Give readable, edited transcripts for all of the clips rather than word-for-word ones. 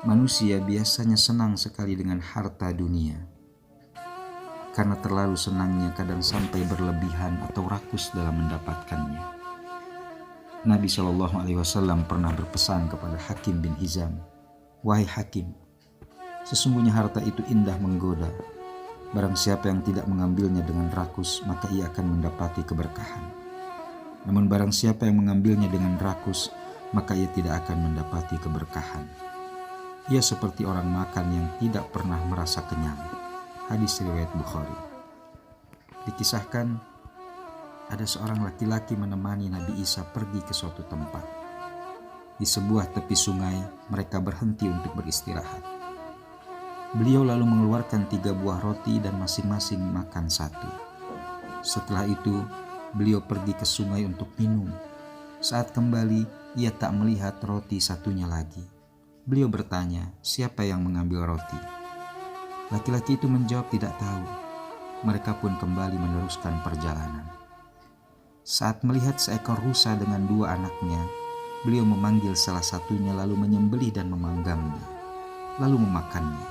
Manusia biasanya senang sekali dengan harta dunia. Karena terlalu senangnya kadang sampai berlebihan atau rakus dalam mendapatkannya. Nabi SAW pernah berpesan kepada Hakim bin Hizam, "Wahai Hakim, sesungguhnya harta itu indah menggoda. Barang siapa yang tidak mengambilnya dengan rakus, maka ia akan mendapati keberkahan. Namun barang siapa yang mengambilnya dengan rakus, maka ia tidak akan mendapati keberkahan. Ia seperti orang makan yang tidak pernah merasa kenyang." Hadis riwayat Bukhari. Dikisahkan, ada seorang laki-laki menemani Nabi Isa pergi ke suatu tempat. Di sebuah tepi sungai, mereka berhenti untuk beristirahat. Beliau lalu mengeluarkan 3 buah roti dan masing-masing makan 1. Setelah itu, beliau pergi ke sungai untuk minum. Saat kembali, ia tak melihat roti satunya lagi. Beliau bertanya, "Siapa yang mengambil roti?" Laki-laki itu menjawab tidak tahu. Mereka pun kembali meneruskan perjalanan. Saat melihat seekor rusa dengan 2 anaknya, beliau memanggil salah satunya lalu menyembelih dan memanggamnya, lalu memakannya.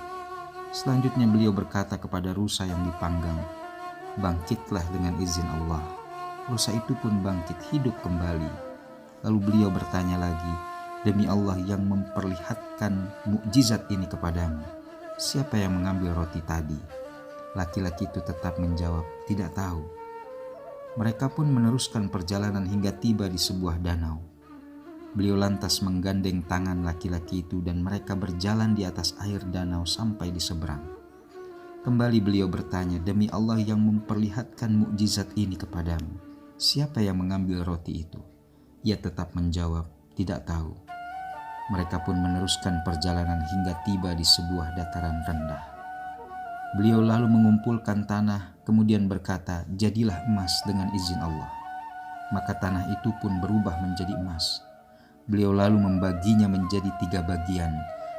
Selanjutnya beliau berkata kepada rusa yang dipanggang, "Bangkitlah dengan izin Allah." Rusa itu pun bangkit hidup kembali. Lalu beliau bertanya lagi, "Demi Allah yang memperlihatkan mukjizat ini kepadamu, siapa yang mengambil roti tadi?" Laki-laki itu tetap menjawab, "Tidak tahu." Mereka pun meneruskan perjalanan hingga tiba di sebuah danau. Beliau lantas menggandeng tangan laki-laki itu dan mereka berjalan di atas air danau sampai di seberang. Kembali beliau bertanya, "Demi Allah yang memperlihatkan mukjizat ini kepadamu, siapa yang mengambil roti itu?" Ia tetap menjawab, "Tidak tahu." Mereka pun meneruskan perjalanan hingga tiba di sebuah dataran rendah. Beliau lalu mengumpulkan tanah, kemudian berkata, "Jadilah emas dengan izin Allah." Maka tanah itu pun berubah menjadi emas. Beliau lalu membaginya menjadi 3 bagian.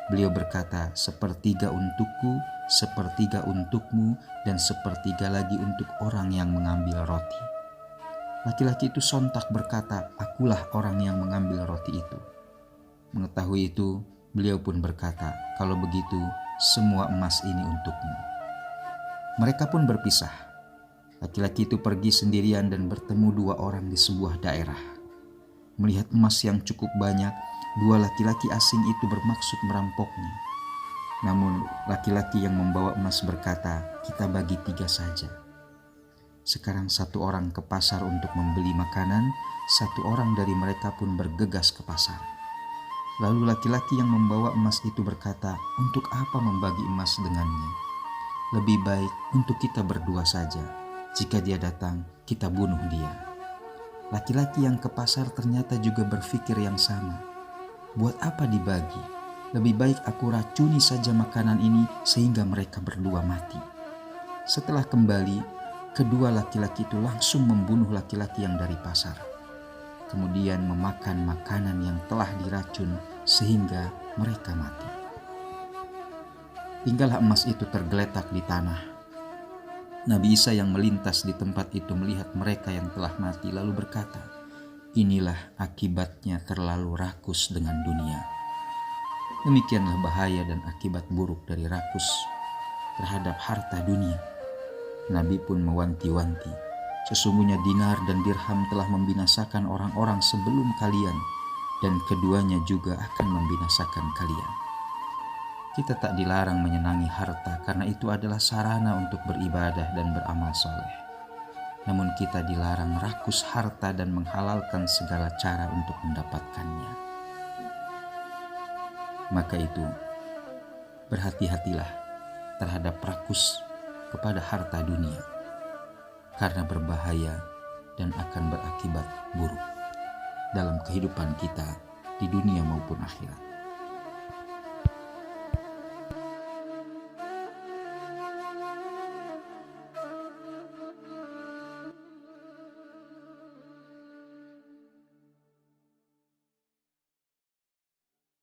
Beliau berkata, "Sepertiga untukku, sepertiga untukmu, dan sepertiga lagi untuk orang yang mengambil roti." Laki-laki itu sontak berkata, "Akulah orang yang mengambil roti itu." Mengetahui itu, beliau pun berkata, "Kalau begitu, semua emas ini untukmu." Mereka pun berpisah. Laki-laki itu pergi sendirian dan bertemu 2 orang di sebuah daerah. Melihat emas yang cukup banyak, 2 laki-laki asing itu bermaksud merampoknya. Namun, laki-laki yang membawa emas berkata, "Kita bagi 3 saja." Sekarang 1 orang ke pasar untuk membeli makanan, 1 orang dari mereka pun bergegas ke pasar. Lalu laki-laki yang membawa emas itu berkata, "Untuk apa membagi emas dengannya? Lebih baik untuk kita berdua saja. Jika dia datang, kita bunuh dia." Laki-laki yang ke pasar ternyata juga berpikir yang sama. Buat apa dibagi? Lebih baik aku racuni saja makanan ini sehingga mereka berdua mati. Setelah kembali, kedua laki-laki itu langsung membunuh laki-laki yang dari pasar. Kemudian memakan makanan yang telah diracun sehingga mereka mati. Tinggallah emas itu tergeletak di tanah. Nabi Isa yang melintas di tempat itu melihat mereka yang telah mati lalu berkata, "Inilah akibatnya terlalu rakus dengan dunia." Demikianlah bahaya dan akibat buruk dari rakus terhadap harta dunia. Nabi pun mewanti-wanti, "Sesungguhnya dinar dan dirham telah membinasakan orang-orang sebelum kalian, dan keduanya juga akan membinasakan kalian." Kita tak dilarang menyenangi harta karena itu adalah sarana untuk beribadah dan beramal soleh. Namun kita dilarang rakus harta dan menghalalkan segala cara untuk mendapatkannya. Maka itu, berhati-hatilah terhadap rakus kepada harta dunia, karena berbahaya dan akan berakibat buruk dalam kehidupan kita di dunia maupun akhirat.